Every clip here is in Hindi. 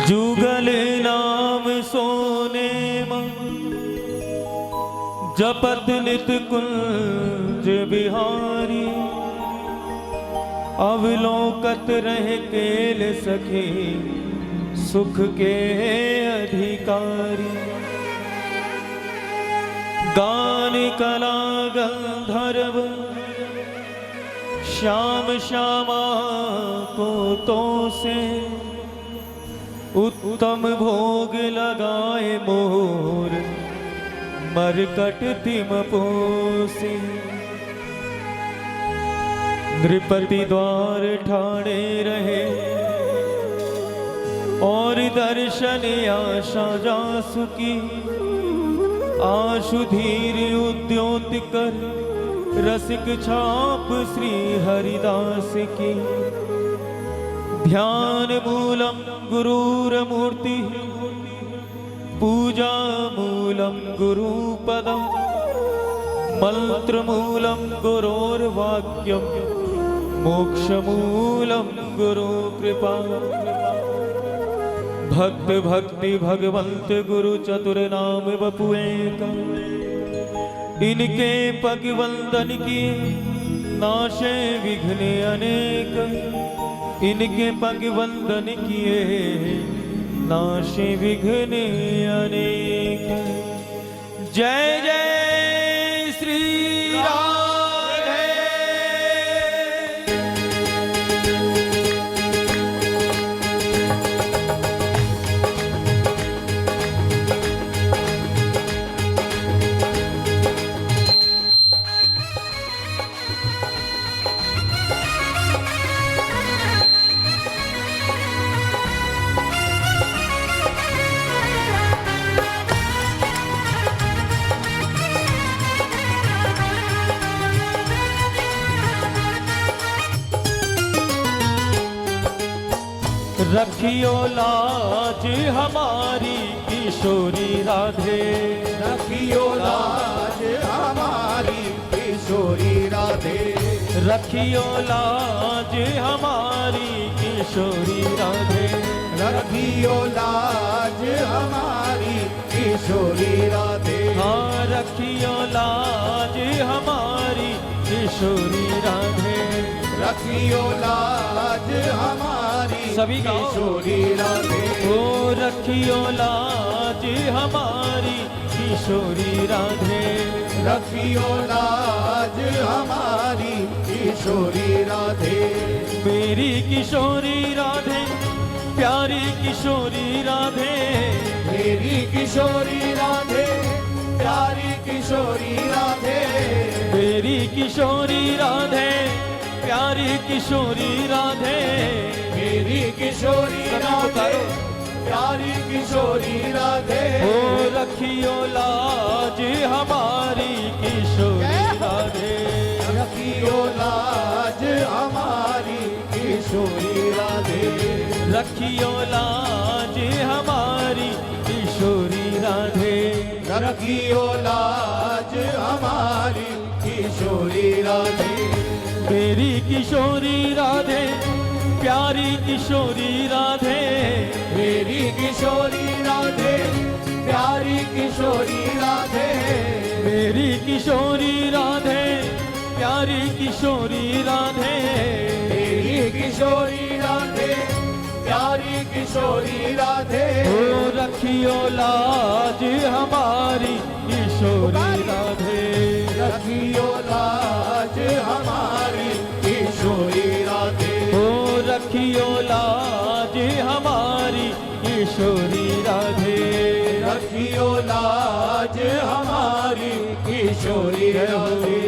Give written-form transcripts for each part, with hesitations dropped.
जुगल नाम सोने मन जपत नित कुंज बिहारी। अवलोकत रह केल सखे सुख के अधिकारी। गान कला गंधर्व श्याम श्यामा को तो से उत्तम भोग लगाए मोर मरकट तिम पोसे। नृपति द्वार ठाणे रहे और दर्शन आशा जासु की। आशु धीर उद्योत कर रसिक छाप श्री हरिदास की। ध्यान मूलम गुरुरमूर्ति पूजा मूलम गुरुपदम। मंत्र मूलम गुरोर्वाक्यम मोक्ष मूलम गुरु कृपा। भक्त भक्ति भगवंत गुरु चतुर नाम बपुए का। इनके पग वंदन किए नाशे विघ्न अनेक। इनके पग वंदन किए नाशे विघ्न अनेक। जय जय श्री राधे। रखियो लाज हमारी किशोरी राधे। रखियो लाज हमारी किशोरी राधे। रखियो लाज हमारी किशोरी राधे। रखियो लाज हमारी किशोरी राधे। हाँ रखियो लाज हमारी किशोरी राधे। रखियो लाज हमारी सभी किशोरी राधे। ओ रखियो लाज हमारी किशोरी राधे। रखियो लाज हमारी किशोरी राधे। मेरी किशोरी राधे प्यारी किशोरी राधे। मेरी किशोरी राधे प्यारी किशोरी राधे। मेरी किशोरी राधे प्यारी किशोरी राधे। मेरी किशोरी राधे प्यारी किशोरी राधे। ओ रखियो लाज हमारी किशोरी राधे। रखियो लाज हमारी किशोरी राधे। रखियो लाज हमारी किशोरी राधे। रखियो लाज हमारी किशोरी राधे। मेरी किशोरी राधे प्यारी किशोरी राधे। मेरी किशोरी राधे प्यारी किशोरी राधे। मेरी किशोरी राधे प्यारी किशोरी राधे। मेरी किशोरी राधे प्यारी किशोरी राधे। ओ रखियो लाज हमारी किशोरी राधे। रखियो लाज हमारी किशोरी राधे। ओ रखियो लाज हमारी किशोरी राधे। रखियो लाज हमारी किशोरी राधे।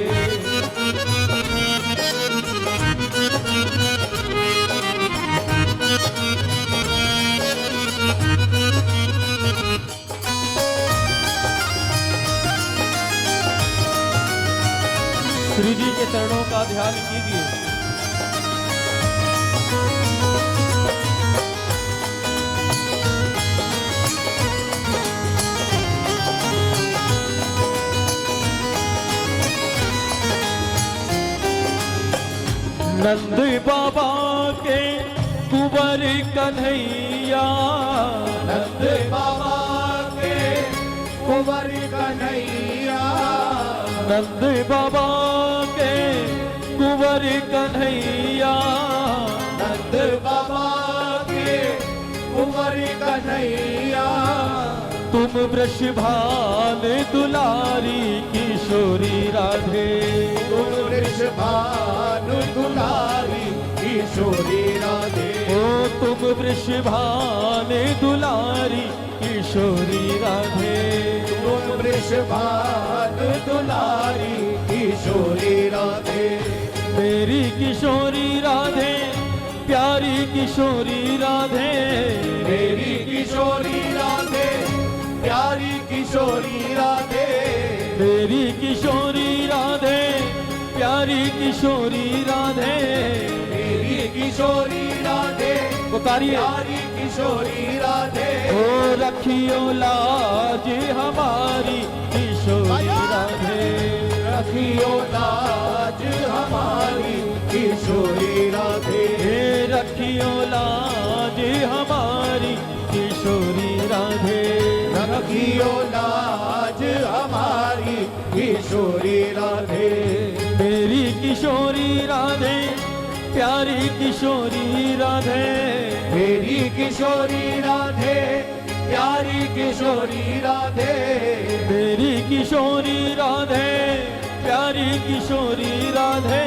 श्री जी के चरणों का ध्यान कीजिए। नंद बाबा के कुंवर कुंवर कन्हैया नंद बाबा के कुंवर कन्हैया नंद बाबा के कुंवर कन्हैया नंद बाबा के कुंवर कन्हैया तुम वृषभान दुलारी किशोरी राधे तुम वृषभानु दुलारी किशोरी राधे ओ तुम वृषभान दुलारी किशोरी राधे तुम वृषभानु दुलारी किशोरी राधे मेरी किशोरी राधे प्यारी किशोरी राधे मेरी किशोरी राधे प्यारी किशोरी राधे मेरी किशोरी राधे प्यारी किशोरी राधे मेरी किशोरी राधे पुकारिए प्यारी किशोरी राधे ओ रखियो लाज हमारी किशोरी राधे रखियो लाज हमारी किशोरी राधे हे रखियो लाज हमारी किशोरी राधे रखियो लाज हमारी किशोरी राधे मेरी किशोरी राधे प्यारी किशोरी राधे मेरी किशोरी राधे प्यारी किशोरी राधे मेरी किशोरी राधे प्यारी किशोरी राधे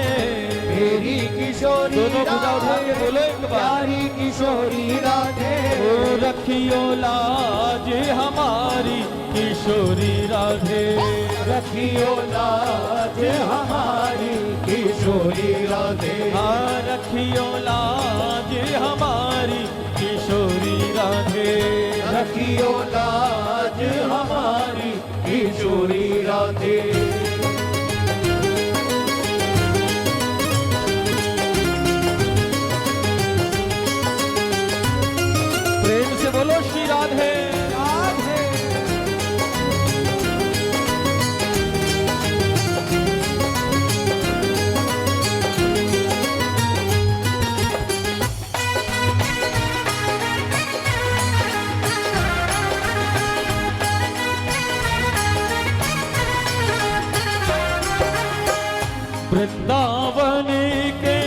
मेरी किशोरी दोनों भुजा उठा के बोलो एक बार प्यारी किशोरी राधे ओ रखियो लाज हमारी किशोरी राधे रखियो लाज हमारी किशोरी राधे हाँ रखियो लाज हमारी किशोरी राधे रखियो लाज हमारी किशोरी राधे प्रेम से बोलो श्री राधे राधे वृंदावन के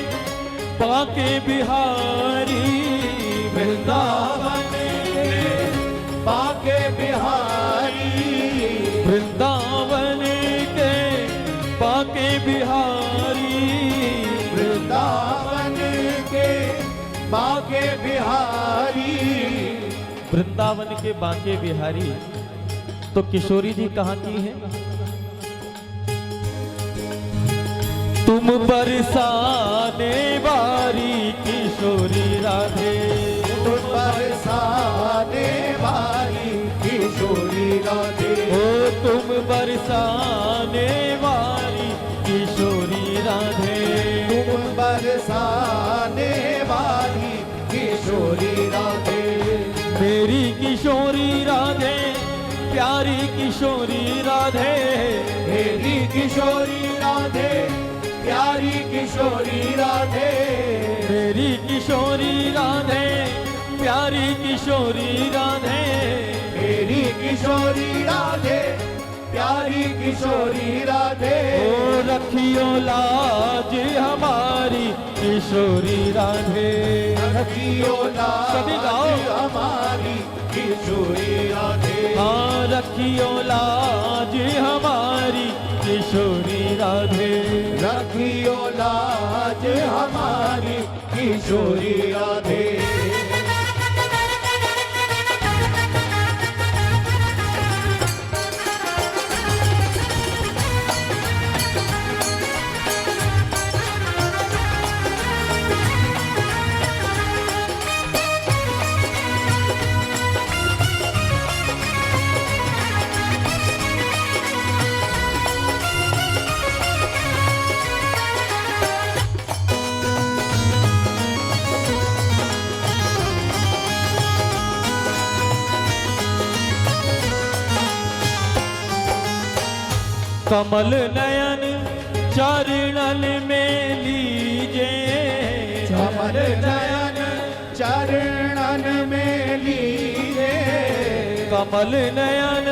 बाके बिहारी वृंदावन के बाके बिहारी वृंदावन के बाके बिहारी वृंदावन के बाके बिहारी वृंदावन के बाके बिहारी तो किशोरी जी कहाँ की है तुम बरसाने वारी किशोरी राधे तुम बरसाने वाली किशोरी राधे ओ तुम बरसाने वाली किशोरी राधे तुम बरसाने वाली किशोरी राधे मेरी किशोरी राधे प्यारी किशोरी राधे मेरी किशोरी राधे प्यारी किशोरी राधे मेरी किशोरी राधे प्यारी किशोरी राधे मेरी किशोरी राधे प्यारी किशोरी राधे ओ रखियो लाज हमारी किशोरी राधे रखियो सभी लाज गाओ। हमारी किशोरी राधे हाँ रखियो लाज हमारी किशोरी राधे रखियो लाज हमारी किशोरी राधे कमल नयन चरणन में लीजे कमल नयन चरण में लीजे, कमल नयन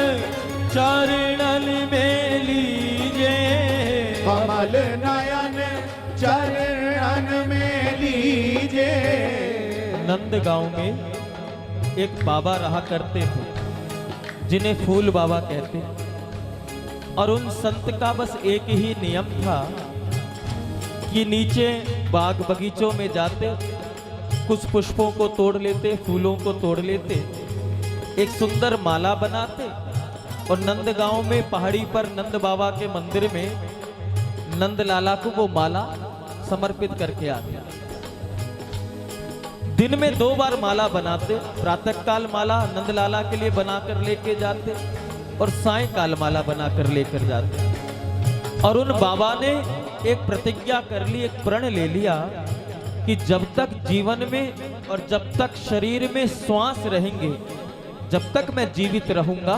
चरणन में लीजे, कमल नयन चरणन में लीजे। नंदगांव में एक बाबा रहा करते थे जिन्हें फूल बाबा कहते हैं, और उन संत का बस एक ही नियम था कि नीचे बाग बगीचों में जाते, कुछ पुष्पों को तोड़ लेते, फूलों को तोड़ लेते, एक सुंदर माला बनाते और नंदगांव में पहाड़ी पर नंद बाबा के मंदिर में नंद लाला को वो माला समर्पित करके आते। दिन में 2 बार माला बनाते, प्रातःकाल माला नंद लाला के लिए बनाकर लेके जाते और सायंकाल माला बनाकर लेकर जाते। और उन बाबा ने एक प्रतिज्ञा कर ली, एक प्रण ले लिया कि जब तक जीवन में और जब तक शरीर में श्वास रहेंगे, जब तक मैं जीवित रहूंगा,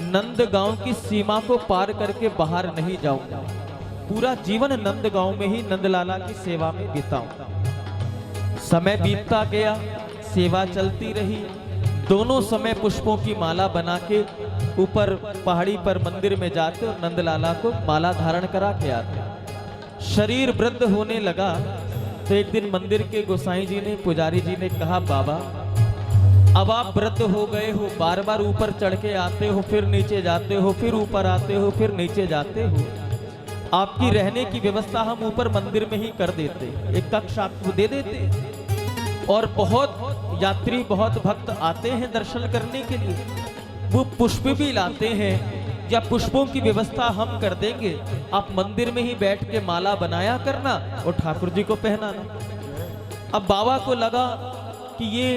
नंदगांव की सीमा को पार करके बाहर नहीं जाऊंगा। पूरा जीवन नंदगांव में ही नंदलाला की सेवा में बिताऊंगा। समय बीतता गया, सेवा चलती रही। दोनों समय पुष्पों की माला बना के ऊपर पहाड़ी पर मंदिर में जाते और नंदलाला को माला धारण करा के आते। शरीर वृद्ध होने लगा तो एक दिन मंदिर के गोसाई जी ने, पुजारी जी ने कहा, बाबा अब आप वृद्ध हो गए हो, बार बार ऊपर चढ़ के आते हो, फिर नीचे जाते हो, फिर ऊपर आते हो, फिर नीचे जाते हो। आपकी रहने की व्यवस्था हम ऊपर मंदिर में ही कर देते, एक कक्ष आपको दे देते। और बहुत यात्री, बहुत भक्त आते हैं दर्शन करने के लिए, वो पुष्प भी लाते हैं, या पुष्पों की व्यवस्था हम कर देंगे, आप मंदिर में ही बैठ के माला बनाया करना और ठाकुर जी को पहनाना। अब बाबा को लगा कि ये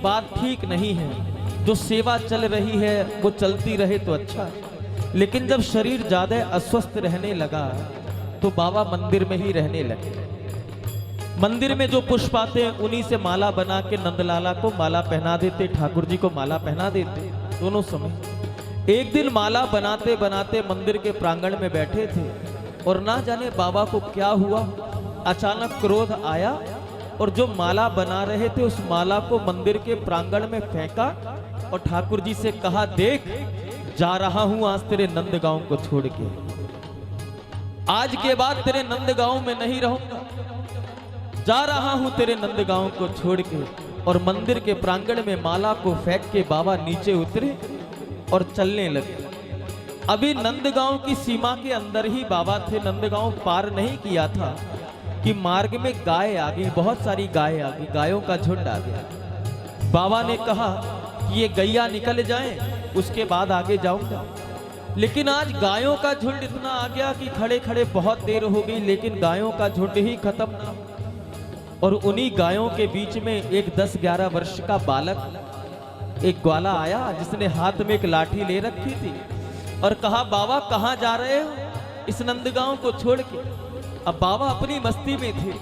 बात ठीक नहीं है, जो सेवा चल रही है वो चलती रहे तो अच्छा है। लेकिन जब शरीर ज्यादा अस्वस्थ रहने लगा तो बाबा मंदिर में ही रहने लगे। मंदिर में जो पुष्प आते हैं उन्हीं से माला बना के नंदलाला को माला पहना देते, ठाकुर जी को माला पहना देते दोनों समय। एक दिन माला बनाते बनाते मंदिर के प्रांगण में बैठे थे और ना जाने बाबा को क्या हुआ, अचानक क्रोध आया और जो माला बना रहे थे उस माला को मंदिर के प्रांगण में फेंका और ठाकुर जी से कहा, देख जा रहा हूं आज तेरे नंदगांव को छोड़ के, आज के बाद तेरे नंदगांव में नहीं रहूंगा, जा रहा हूं तेरे नंदगांव को छोड़ के। और मंदिर के प्रांगण में माला को फेंक के बाबा नीचे उतरे और चलने लगे। अभी नंदगांव की सीमा के अंदर ही बाबा थे, नंदगांव पार नहीं किया था कि मार्ग में गाय आ गई, बहुत सारी गाय आ गई, गायों का झुंड आ गया। बाबा ने कहा कि ये गैया निकल जाएं, उसके बाद आगे जाऊंगा। लेकिन आज गायों का झुंड इतना आ गया कि खड़े खड़े बहुत देर हो गई, लेकिन गायों का झुंड ही खत्म ना। और उन्हीं गायों के बीच में एक 10-11 वर्ष का बालक, एक ग्वाला आया जिसने हाथ में एक लाठी ले रखी थी और कहा, बाबा कहाँ जा रहे हो इस नंदगांव को छोड़ के। अब बाबा अपनी मस्ती में थे।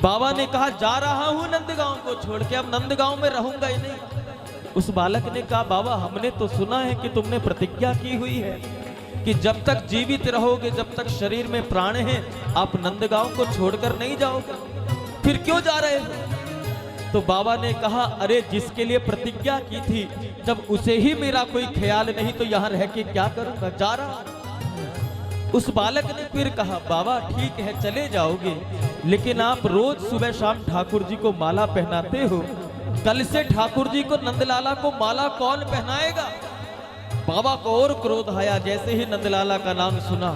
बाबा ने कहा, जा रहा हूं नंदगांव को छोड़ के, अब नंदगांव में रहूंगा ही नहीं। उस बालक ने कहा, बाबा हमने तो सुना है कि तुमने प्रतिज्ञा की हुई है कि जब तक जीवित रहोगे, जब तक शरीर में प्राण है, आप नंदगांव को छोड़कर नहीं जाओगे, फिर क्यों जा रहे हो? तो बाबा ने कहा, अरे जिसके लिए प्रतिज्ञा की थी, जब उसे ही मेरा कोई ख्याल नहीं तो यहाँ रह के क्या करूंगा, जा रहा। उस बालक ने फिर कहा, बाबा ठीक है चले जाओगे, लेकिन आप रोज सुबह शाम ठाकुर जी को माला पहनाते हो, कल से ठाकुर जी को नंदलाला को माला कौन पहनाएगा? बाबा को और क्रोध आया जैसे ही नंदलाला का नाम सुना।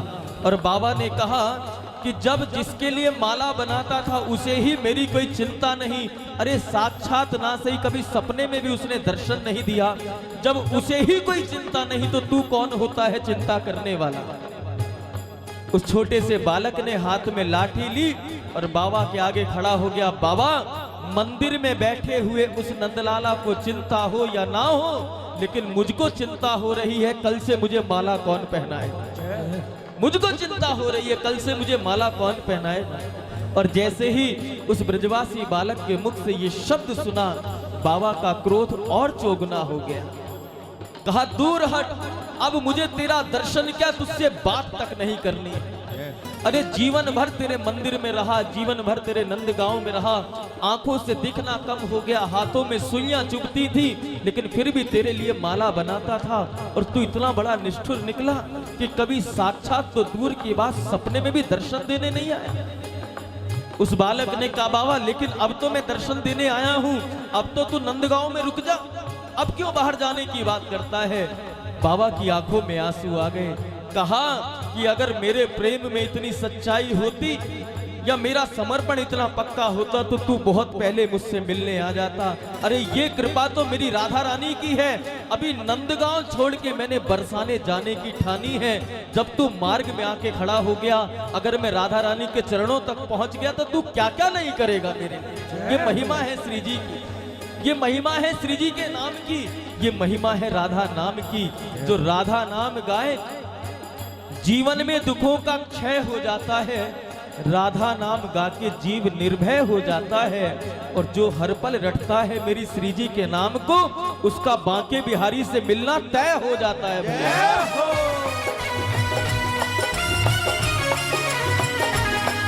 और बाबा ने कहा कि जब जिसके लिए माला बनाता था उसे ही मेरी कोई चिंता नहीं, अरे साक्षात ना सही कभी सपने में भी उसने दर्शन नहीं दिया, जब उसे ही कोई चिंता नहीं तो तू कौन होता है चिंता करने वाला। उस छोटे से बालक ने हाथ में लाठी ली और बाबा के आगे खड़ा हो गया। बाबा मंदिर में बैठे हुए उस नंदलाला को चिंता हो या ना हो, लेकिन मुझको चिंता हो रही है कल से मुझे माला कौन पहनाएगा, मुझको चिंता हो रही है कल से मुझे माला कौन पहनाएगा। और जैसे ही उस ब्रजवासी बालक के मुख से ये शब्द सुना, बाबा का क्रोध और चौगुना हो गया। कहा, दूर हट, अब मुझे तेरा दर्शन क्या, तुझसे बात तक नहीं करनी है। अरे जीवन भर तेरे मंदिर में रहा, जीवन भर तेरे नंदगांव में रहा, आंखों से दिखना कम हो गया, हाथों में सुइयां चुभती थी, लेकिन फिर भी तेरे लिए माला बनाता था। और तू इतना बड़ा निष्ठुर निकला कि कभी साक्षात तो दूर की बात सपने में भी दर्शन देने नहीं आया। उस बालक ने कहा बाबा लेकिन अब तो मैं दर्शन देने आया हूं, अब तो तू नंदगांव में रुक जा, अब क्यों बाहर जाने की बात करता है। बाबा की आंखों में आंसू आ गए। कहा कि अगर मेरे प्रेम में इतनी सच्चाई होती या मेरा समर्पण इतना पक्का होता तो तू बहुत पहले मुझसे मिलने आ जाता। अरे ये कृपा तो मेरी राधा रानी की है। अभी नंदगांव छोड़ के मैंने बरसाने जाने की ठानी है। जब तू मार्ग में आके खड़ा हो गया, अगर मैं राधा रानी के चरणों तक पहुंच गया तो तू क्या क्या नहीं करेगा मेरे लिए। ये महिमा है श्री जी की, ये महिमा है श्री जी के नाम की, ये महिमा है राधा नाम की। जो राधा नाम गाए जीवन में दुखों का क्षय हो जाता है, राधा नाम गा के जीव निर्भय हो जाता है। और जो हर पल रटता है मेरी श्री जी के नाम को, उसका बांके बिहारी से मिलना तय हो जाता है भैया।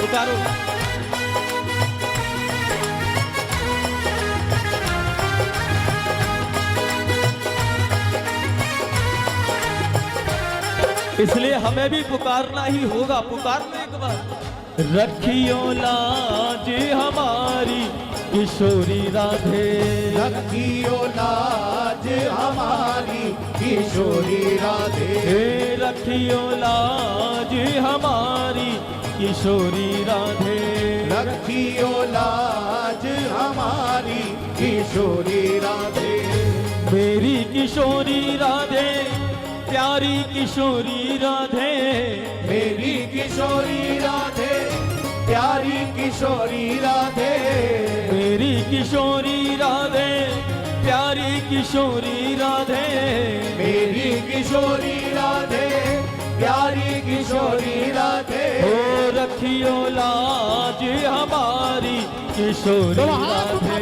उतारो इसलिए हमें भी पुकारना ही होगा। पुकारने एक बार रखियो लाज हमारी किशोरी राधे, रखियो लाज हमारी किशोरी राधे, रखियो लाज हमारी किशोरी राधे, रखियो लाज हमारी किशोरी राधे। मेरी किशोरी राधे, प्यारी किशोरी राधे, मेरी किशोरी राधे, प्यारी किशोरी राधे, मेरी किशोरी राधे, प्यारी किशोरी राधे, मेरी किशोरी राधे, प्यारी किशोरी राधे। ओ रखियो लाज हमारी किशोरी राधे,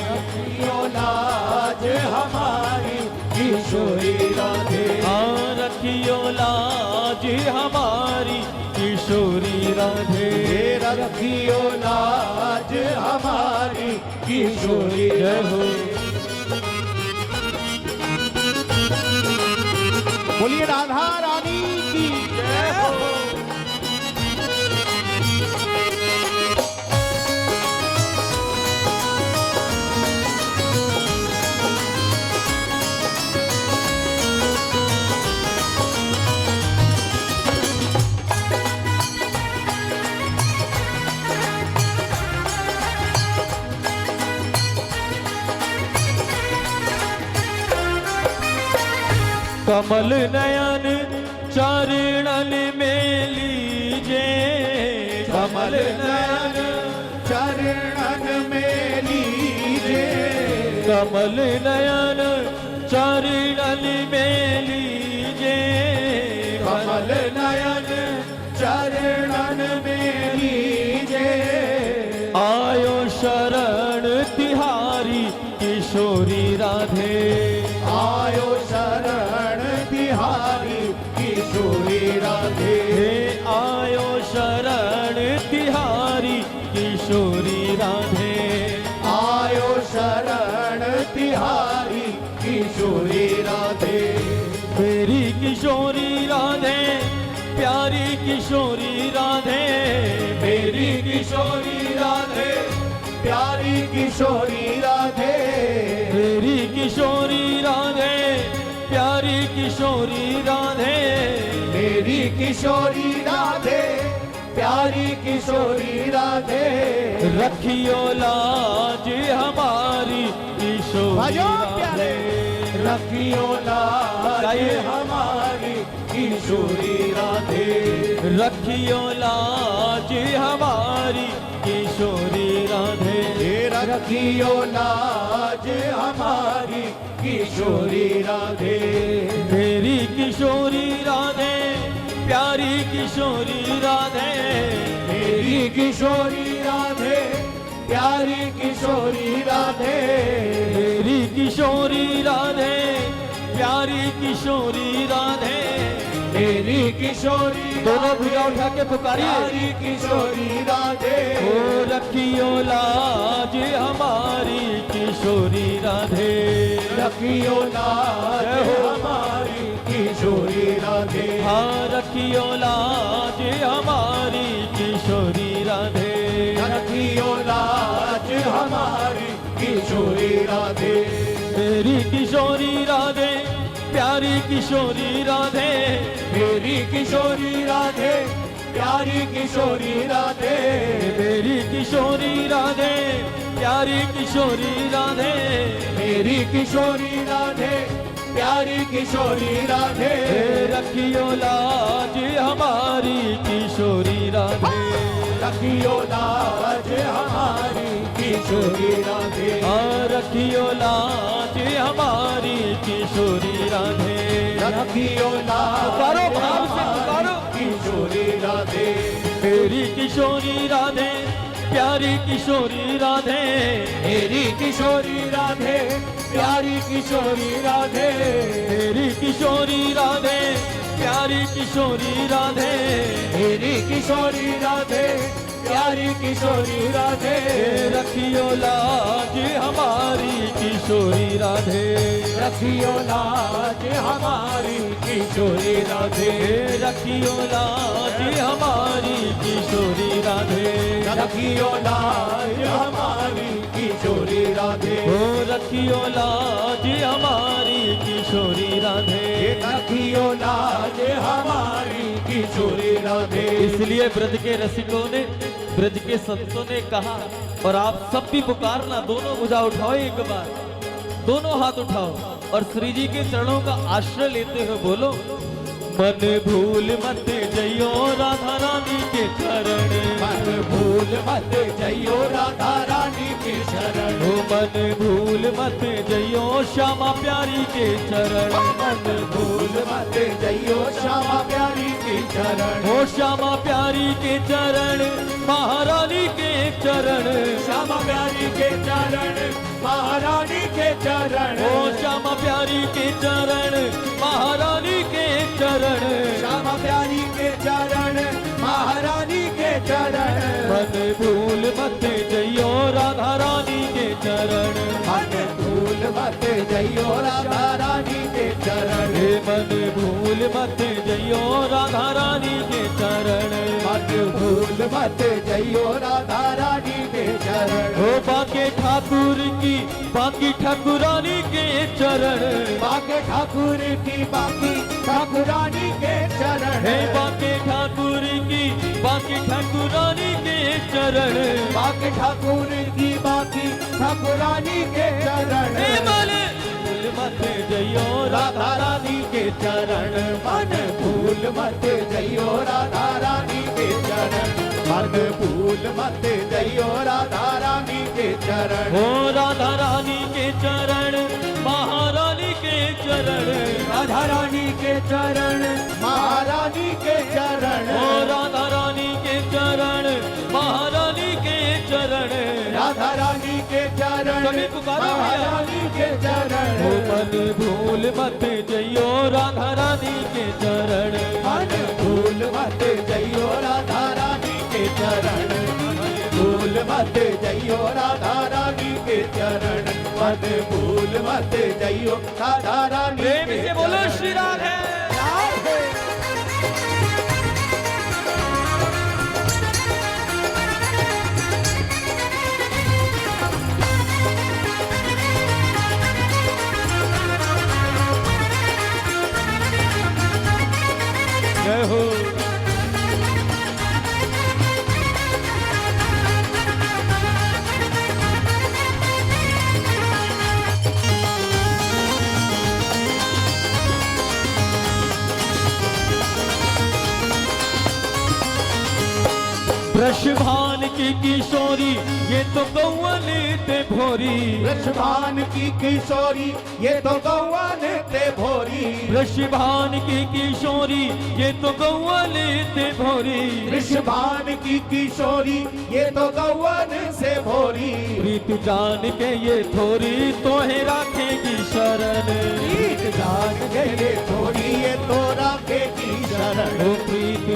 रखियो लाज हमारी किशोरी राधे, हाँ रखियो लाज हमारी किशोरी राधे, रखियो लाज हमारी किशोरी जय हो। बोलिए राधा रानी की जय हो। कमल नयन चरणन में लीजे, कमल नयन चरणन में लीजे, कमल नयन चरणन में लीजे, कमल नयन चरणन में लीजे। आयो शरण तिहारी किशोरी राधे, आयो शरण तिहारी किशोरी राधे, आयो शरण तिहारी किशोरी राधे, आयो शरण तिहारी किशोरी राधे। मेरी किशोरी राधे, प्यारी किशोरी राधे, मेरी किशोरी राधे, प्यारी किशोरी राधे, मेरी किशोरी राधे, प्यारी किशोरी राधे, मेरी किशोरी राधे, प्यारी किशोरी राधे। रखियो लाज हमारी किशोरी राधे, रखियो लाज हमारी किशोरी राधे, रखियो लाज हमारी किशोरी राधे, रखियो लाज हमारी किशोरी राधे। मेरी किशोरी राधे, प्यारी किशोरी राधे, मेरी किशोरी राधे, प्यारी किशोरी राधे, मेरी किशोरी राधे, प्यारी किशोरी राधे, मेरी किशोरी दोनों भुजा उठा के पुकारिए। प्यारी किशोरी राधे ओ रखियो लाज हमारी किशोरी राधे, रखियो लाज हमारी किशोरी राधे हाँ रखियो लाज हमारी किशोरी राधे, रखियो लाज हमारी किशोरी राधे मेरी किशोरी राधे प्यारी किशोरी राधे, मेरी किशोरी राधे प्यारी किशोरी राधे मेरी किशोरी राधे प्यारी किशोरी राधे, मेरी किशोरी राधे प्यारी किशोरी राधे रखियो लाज हमारी किशोरी राधे, रखियो लाज हमारी किशोरी राधे हाँ रखियो लाज हमारी किशोरी राधे, रखियो लाज पुकारो भाव से पुकारो। किशोरी राधे मेरी किशोरी राधे प्यारी किशोरी राधे, मेरी किशोरी राधे प्यारी किशोरी राधे मेरी किशोरी राधे प्यारी किशोरी राधे, मेरी किशोरी राधे प्यारी किशोरी राधे रखियो लाज हमारी किशोरी राधे, रखियो लाज हमारी किशोरी राधे रखियो लाज हमारी किशोरी राधे, रखियो लाज हमारी किशोरी राधे ओ रखियो लाज हमारी किशोरी राधे, रखियो लाज हमारी किशोरी राधे इसलिए ब्रज के रसिकों ने ब्रज के संतों ने कहा और आप सब भी पुकारना, दोनों भुजा उठाओ एक बार, दोनों हाथ उठाओ और श्री जी के चरणों का आश्रय लेते हुए बोलो, मन भूल मत जइयो राधा रानी के चरण, मन भूल मत जइयो राधा रानी के शरण ओ मन भूल मत जइयो श्यामा प्यारी के चरण, मन भूल मत जइयो श्यामा प्यारी के चरण ओ श्यामा प्यारी के चरण महारानी के चरण, श्यामा प्यारी के चरण महारानी के चरण ओ श्यामा प्यारी के चरण महारानी के चरण, श्यामा प्यारी के चरण महारानी के चरण मन भूल मत जइयो राधा रानी के चरण, मन भूल मत जइयो राधा रानी के चरण हे मन भूल मत जइयो राधा रानी के चरण, मन भूल मत जइयो राधा रानी के चरण ओ बाके ठाकुर की बाकी ठाकुरानी के चरण, बाके ठाकुर की बाकी ठाकुरानी के चरण हे बाके ठाकुर की बाकी ठाकुरानी के चरण, बाके ठाकुर की बाकी ठाकुरानी के चरण हे मन भूल मत जइयो राधा रानी के चरण मन भूल मत जइयो राधा रानी के चरण मन भूल मत जइयो राधा रानी के चरण ओ राधा रानी के चरण महारानी के चरण, राधा रानी के चरण महारानी के चरण ओ राधा रानी के चरण महारानी के चरण, राधा रानी के चरण सभी पुकारो भैया। महारानी के चरण ओ मन भूल मत जइयो राधा रानी के चरण, मन भूल मत जइयो राधा रानी के चरण भूल मत जइयो राधा रानी के चरण मन भूल मत जइयो राधा रानी प्रेम के से बोलो चरण। श्री राधे। राधे। जय हो वृषभान की किशोरी ये तो गौआ लेते भोरी, वृषभान की किशोरी ये तो गौआ लेते भोरी वृषभान की किशोरी ये तो गौआ लेते भोरी, वृषभान की किशोरी ये तो गौवन से भोरी प्रीत जान के ये थोरी तो है राखेगी शरण, प्रीत जान गए थोड़ी ये तो राखेगी शरण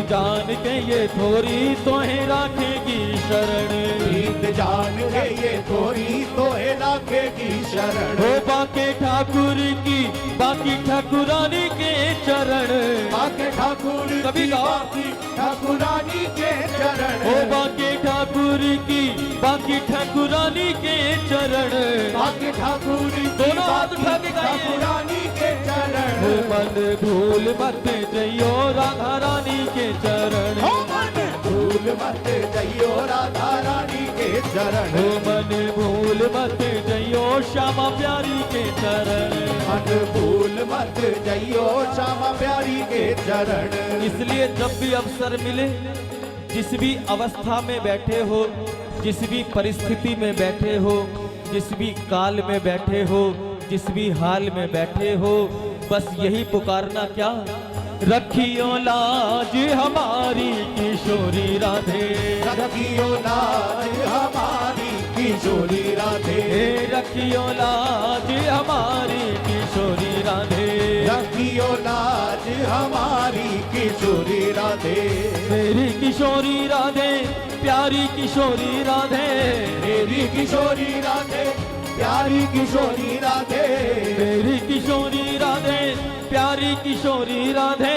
जान के ये थोड़ी तोहे राखेगी शरण। रीत जान के ये थोड़ी तोहे राखेगी शरण। हो बाके ठाकुर की बाकी ठाकुरानी के चरण। बाके ठाकुर कभी की गाओ। बाकी ठाकुरानी के चरण। हो बाके ठाकुर की बाकी ठाकुरानी के चरण। बाके ठाकुर की दोनों हाथ बाकी उठा के गाइए। ठाकुरानी के चरण। हो मन भूल मत जइयो राधा रानी के चरण। हो मन भूल मत जइयो राधा रानी के चरण। हो मन भूल मत जइयो श्यामा प्यारी के चरण। मन भूल मत जइयो श्यामा प्यारी के चरण। इसलिए जब भी अवसर मिले, जिस भी अवस्था में बैठे हो, जिस भी परिस्थिति में बैठे हो, जिस भी काल में बैठे हो, जिस भी हाल में बैठे हो, बस यही पुकारना क्या, रखियो लाज हमारी किशोरी राधे। रखियो लाज हमारी किशोरी राधे। रखियो लाज हमारी किशोरी राधे। रखियो लाज हमारी किशोरी राधे। मेरी किशोरी राधे प्यारी किशोरी राधे। मेरी किशोरी राधे प्यारी किशोरी राधे। मेरी किशोरी राधे प्यारी किशोरी राधे।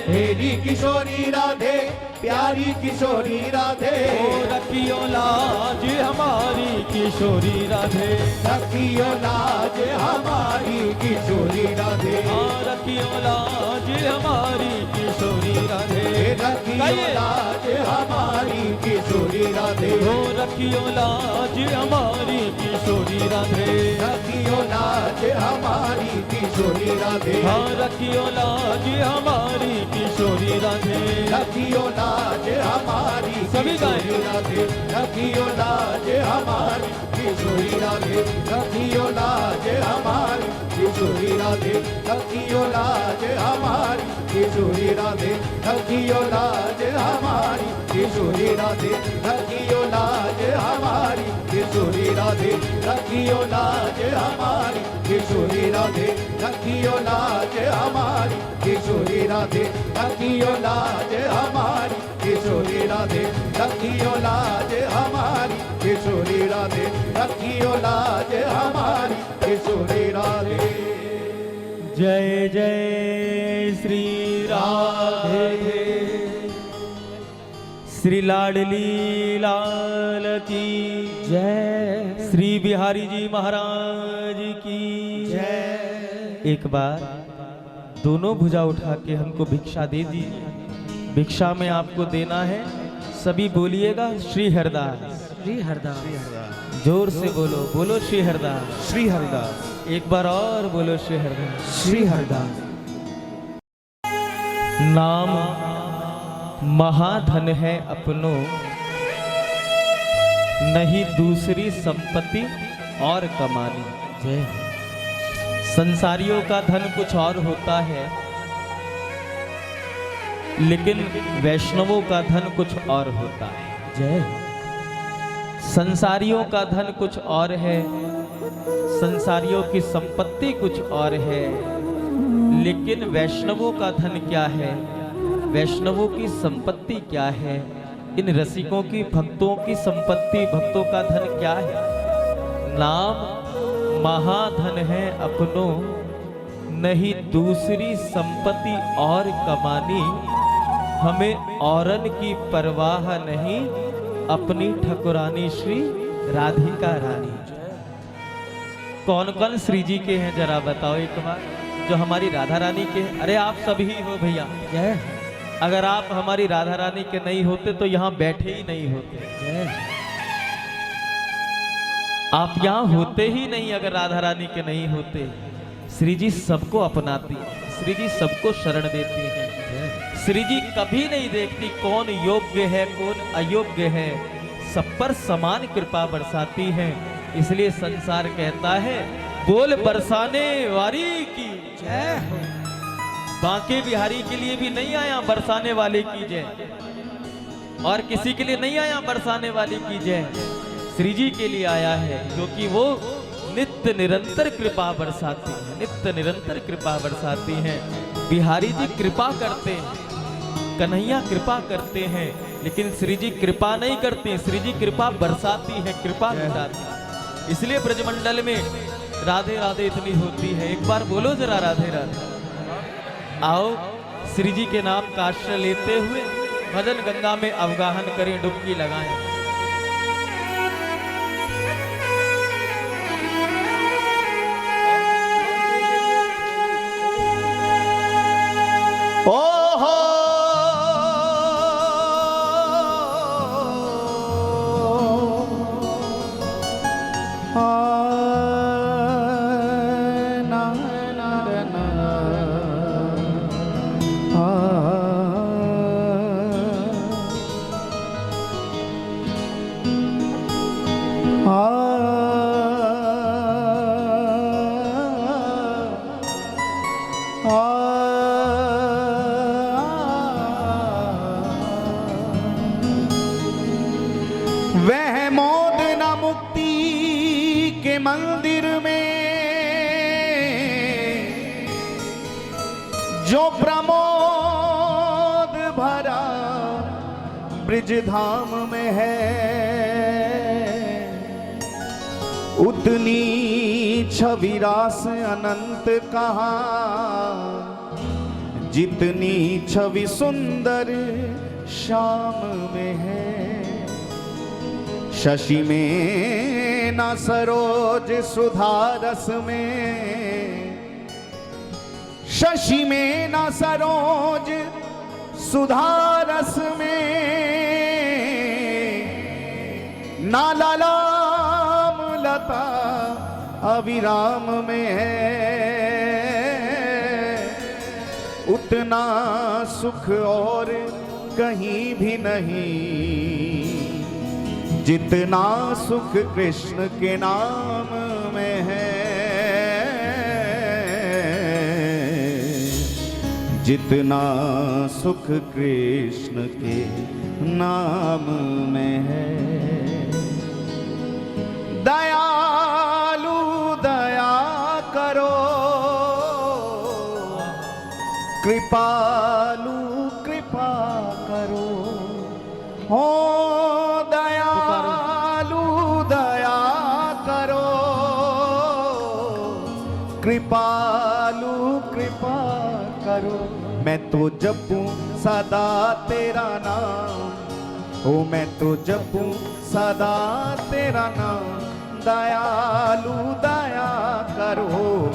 मेरी किशोरी राधे प्यारी किशोरी राधे। ओ रखियो लाज हमारी किशोरी राधे। रखियो लाज हमारी किशोरी राधे। हाँ रखियो लाज हमारी किशोरी राधे। रखियो लाज हमारी किशोरी राधे। ओ रखियो लाज हमारी किशोरी राधे। रखियो लाज हमारी किशोरी राधे। हाँ रखियो लाज हमारी किशोरी राधे। रखियो लाज हमारी सभी गाएं। किशोरी राधे। रखियो लाज हमारी किशोरी राधे। रखियो लाज हमारी किशोरी राधे। रखियो लाज हमारी किशोरी राधे। रखियो लाज हमारी किशोरी राधे। रखियो लाज हमारी किशोरी राधे। रखियो लाज हमारी किशोरी राधे। रखियो लाज हमारी किशोरी राधे। रखियो लाज हमारी किशोरी राधे। रखियो लाज हमारी किशोरी राधे। रखियो लाज हमारी किशोरी राधे। जय जय श्री राधे। श्री लाडली लाल की जय। श्री बिहारी जी महाराज की जय। एक बार दोनों भुजा उठा के हमको भिक्षा दे दीजिए। भिक्षा में आपको देना है, सभी बोलिएगा श्री हरदास। श्री हरदास। जोर से बोलो, बोलो श्री हरदास। श्री हरदास। एक बार और बोलो श्री हरदास। श्री हरदास। नाम महाधन है अपनो, नहीं दूसरी संपत्ति और कमानी। जय। संसारियों का धन कुछ और होता है, लेकिन वैष्णवों का धन कुछ और होता है। जय। संसारियों का धन कुछ और है, संसारियों की संपत्ति कुछ और है, लेकिन वैष्णवों का धन क्या है, वैष्णवों की संपत्ति क्या है, इन रसिकों की भक्तों की संपत्ति भक्तों का धन क्या है। नाम महाधन है अपनो, नहीं दूसरी संपत्ति और कमानी। हमें औरन की परवाह नहीं, अपनी ठकुरानी श्री राधिका रानी। कौन कौन श्री जी के हैं जरा बताओ एक बार, जो हमारी राधा रानी के हैं। अरे आप सभी हो भैया। जय। अगर आप हमारी राधा रानी के नहीं होते तो यहाँ बैठे ही नहीं होते। जय। आप यहाँ होते ही नहीं अगर राधा रानी के नहीं होते। श्री जी सबको अपनाती है, श्री जी सबको शरण देती है। श्री जी कभी नहीं देखती कौन योग्य है कौन अयोग्य है, सब पर समान कृपा बरसाती है। इसलिए संसार कहता है बोल बरसाने वाली की जय। बांके बिहारी के लिए भी नहीं आया बरसाने वाले की जय, और किसी के लिए नहीं आया बरसाने वाले की जय, श्री जी के लिए आया है, क्योंकि वो नित्य निरंतर कृपा बरसाती है, नित्य निरंतर कृपा बरसाती हैं। बिहारी जी कृपा करते हैं, कन्हैया कृपा करते हैं, लेकिन श्री जी कृपा नहीं करते, श्री जी कृपा बरसाती है, कृपा गिराती। इसलिए ब्रजमंडल में राधे राधे इतनी होती है। एक बार बोलो जरा राधे राधे। आओ श्री जी के नाम का आश्रय लेते हुए भजन गंगा में अवगाहन करें, डुबकी लगाएं। ओहो ना ना ना वह मोद न मुक्ति के मंदिर में जो प्रमोद भरा ब्रिज धाम में है, उतनी छवि रास अनंत कहाँ, जितनी छवि सुंदर श्याम में है। शशि में न सरोज सुधा रस में, शशि में न सरोज सुधा रस में, ना ललाम लता अविराम में है। उतना सुख और कहीं भी नहीं, जितना सुख कृष्ण के नाम में है, जितना सुख कृष्ण के नाम में है। दयालु दया करो, कृपालु कृपा करो, हो दयालु दया करो, कृपालु कृपा करो। मैं तो जपूं सदा तेरा नाम, ओ मैं तो जपूं सदा तेरा नाम। दयालु दया करो,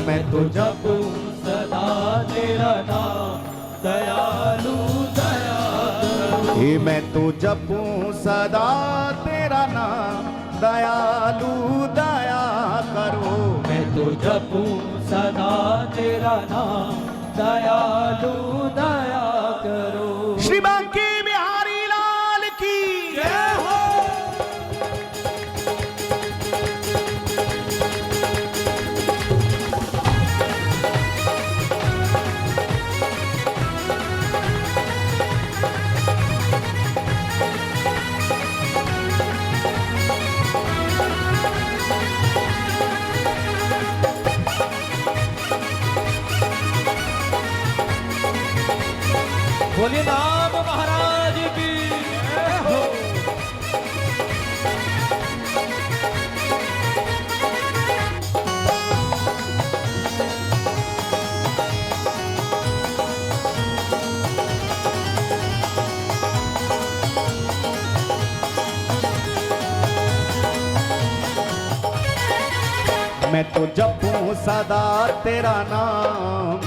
मैं तो जपूं सदा तेरा नाम, दयालु दया करो। हे मैं तो जपूं सदा तेरा नाम, दयालु दया करो। मैं तो जपूं सदा तेरा नाम, दयालु दया करो। श्री बांके बिहारी लाल की जय हो। बोलिए नाम महाराज की जय हो। मैं तो जपूं सदा तेरा नाम,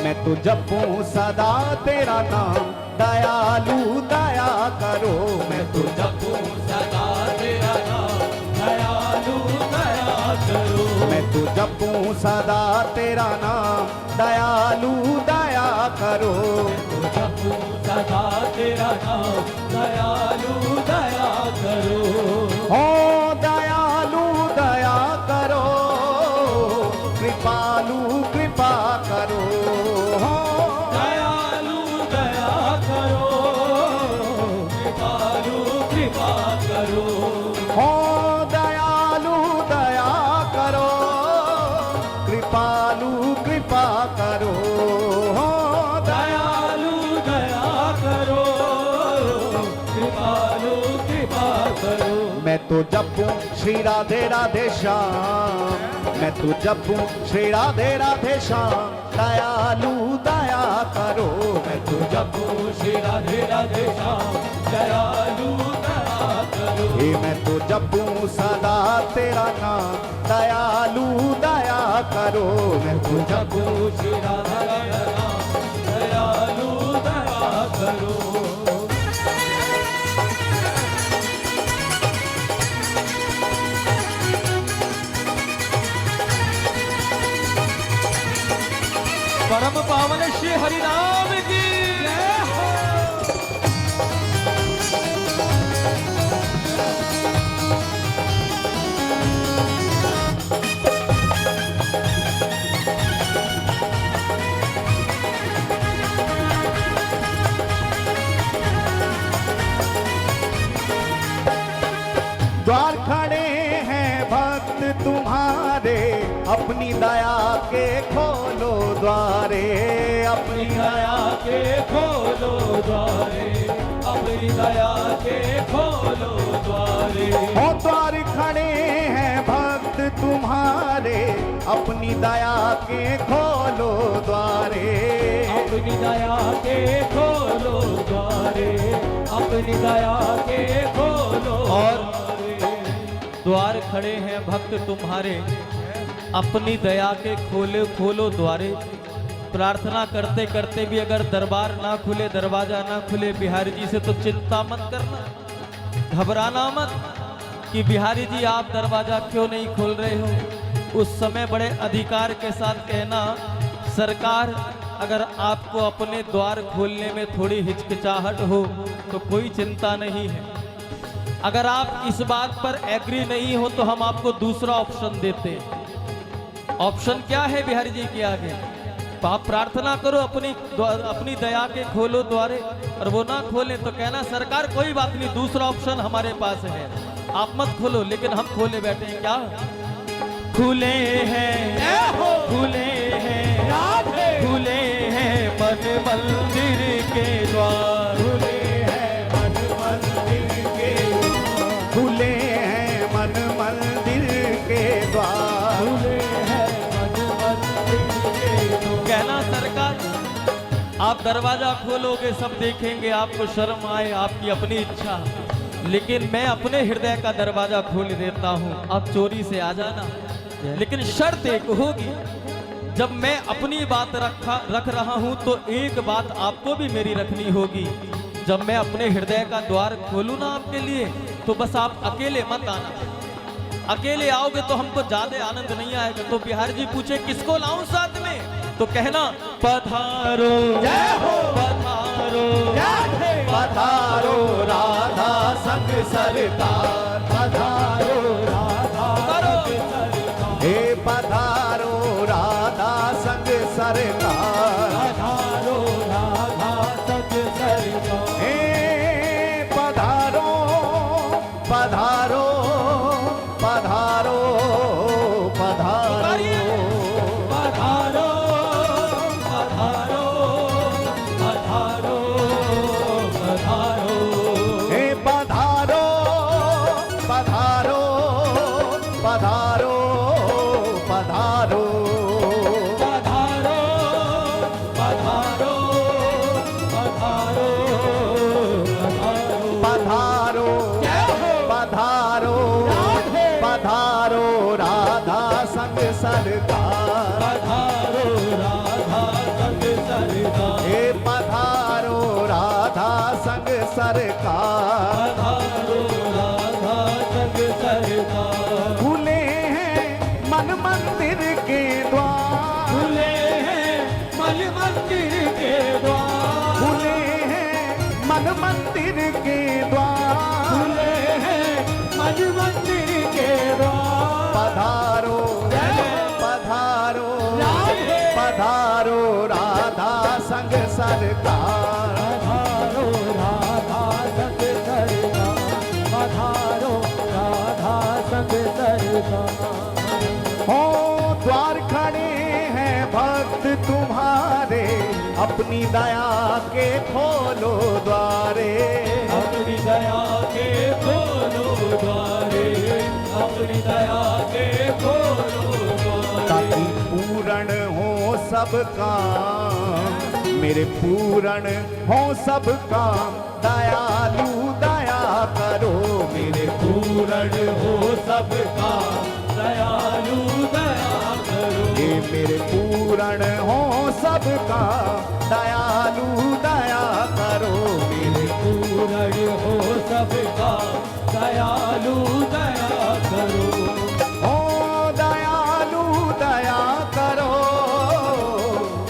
मैं तो जपूं सदा तेरा नाम। दयालु दया करो, मैं तो जपूं सदा तेरा नाम, दयालु दया करो। मैं तो जपूं सदा तेरा नाम, दयालु दया करो। जपूं सदा तेरा नाम, दयालु दया करो। हो दयालु दया करो, कृपालु कृपा करो। हो दयालु दया करो, कृपालु कृपा करो। हो दयालु दया करो, कृपालु कृपा करो। हो दयालु दया करो, तो जपूं श्री राधे राधे श्याम, मैं तो जपूं श्री राधे राधे श्याम, दयालु दया करो। मैं तो जपो श्री राधे राधे श्याम, दयालु दया करो। हे मैं तो जपूं सदा तेरा नाम, दयालु दया करो। मैं तो जपो श्री राधे राधे श्याम, दयालु दया करो। परम पावन श्री हरि नाम की जय हो। द्वार खड़े हैं भक्त तुम्हारे, अपनी दया के खोलो द्वारे, अपनी दया के खोलो द्वारे, अपनी दया के खोलो द्वारे। ओ द्वार खड़े हैं भक्त तुम्हारे, अपनी दया के खोलो द्वारे, अपनी दया के खोलो द्वारे, अपनी दया के खोलो। और द्वार खड़े हैं भक्त तुम्हारे, अपनी दया के खोलो द्वारे। प्रार्थना करते करते भी अगर दरबार ना खुले, दरवाजा ना खुले बिहारी जी से, तो चिंता मत करना, घबराना मत कि बिहारी जी आप दरवाजा क्यों नहीं खोल रहे हो। उस समय बड़े अधिकार के साथ कहना, सरकार अगर आपको अपने द्वार खोलने में थोड़ी हिचकिचाहट हो तो कोई चिंता नहीं है। अगर आप इस बात पर एग्री नहीं हो तो हम आपको दूसरा ऑप्शन देते हैं। ऑप्शन क्या है बिहारी जी के आगे? तो आप प्रार्थना करो अपनी दया के खोलो द्वारे, और वो ना खोले तो कहना सरकार कोई बात नहीं, दूसरा ऑप्शन हमारे पास है, आप मत खोलो, लेकिन हम खोले बैठे हैं। क्या खुले हैं, खुले हैं, खुले हैं मन मंदिर के द्वार, खुले हैं मन मंदिर के, खुले हैं मन मंदिर के द्वार, खुले हैं मन मंदिर के द्वार। कहना सरकार आप दरवाजा खोलोगे, सब देखेंगे, आपको शर्म आए, आपकी अपनी इच्छा, लेकिन मैं अपने हृदय का दरवाजा खोल देता हूँ, आप चोरी से आ जाना। लेकिन शर्त एक होगी, जब मैं अपनी बात रख रहा हूँ तो एक बात आपको भी मेरी रखनी होगी। जब मैं अपने हृदय का द्वार खोलूँ ना आपके लिए, तो बस आप अकेले मत आना। अकेले आओगे तो हमको ज्यादा आनंद नहीं आएगा। तो बिहारी जी पूछे किसको लाऊं साथ में, तो कहना पधारो, जय हो, पधारो, पधारो राधा संग सरकार, पधारो राधा संग सरकार, हे पधारो राधा संग सरकार, पधारो राधा संग सरकार, हे पधारो पधारो पधारो पधारो, पधारो पधारो पधारो पधारो, हे पधारो पधारो पधारो पधारो, पधारो पधारो पधारो पधारो, पधारो पधारो पधारो राधा संग सरकार, पधारो राधा संग सरकार, हे पधारो राधा संग सरकार, पधारो राधा संग सरकार। खुले हैं मन मंदिर के द्वार, खुले हैं मन मंदिर के द्वार, खुले हैं मन मंदिर के द्वार, खुले हैं मन मंदिर के द्वार। पधारो पधारो पधारो राधा संग सरकार, पधारो राधा संग सरकार, पधारो राधा संग सरकार। हो द्वार खड़े हैं भक्त तुम्हारे, अपनी दया के खोलो द्वारे, अपनी दया के खोलो द्वारे, सब काम, मेरे पूर्ण हो सब काम, दयालु दया करो मेरे पूर्ण हो सब काम, दयालु दया करो। ये मेरे पूर्ण हो सब काम, दयालु दया करो मेरे पूर्ण हो सब काम, दयालु दया करो। हो दयालु दया करो,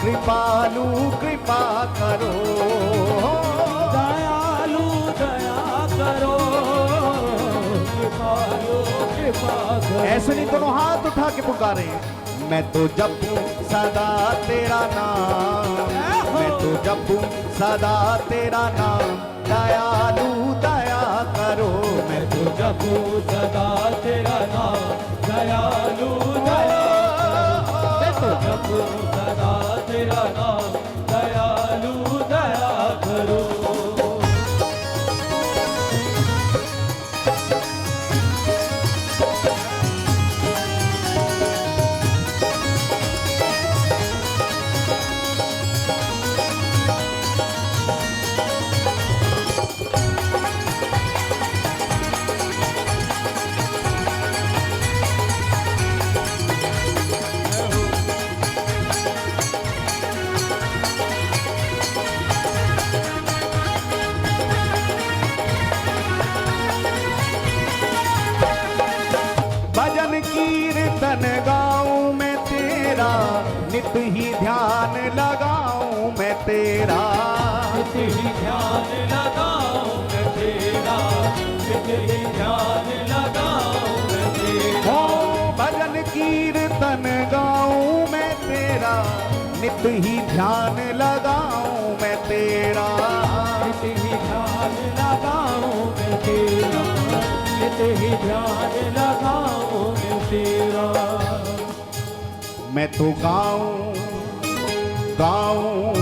कृपालु कृपा करो, दयालु दया करो, कृपालु कृपा करो। ऐसे नहीं, दोनों हाथ उठा के पुकारे। मैं तो जपूं सदा तेरा नाम, मैं तो जपूं सदा तेरा नाम, दयालु दया करो मैं तो जपू सदा तेरा नाम, दयालु दया करो। मैं तो जपू सदा तेरा नाम, दयालु दया करो। भजन कीर्तन गाऊं मैं तेरा, नित ही ध्यान लगाऊं मैं तेरा, नित ही ध्यान लगाऊं मैं तेरा, नित ही ध्यान लगाऊं मैं तेरा। हो भजन कीर्तन गाऊं मैं तेरा, नित ही ध्यान लगाऊं मैं तेरा, नित ही ध्यान लगाऊं मैं तेरा, नित ही ध्यान लगाऊं मैं तेरा। मैं तो गाऊं गाऊं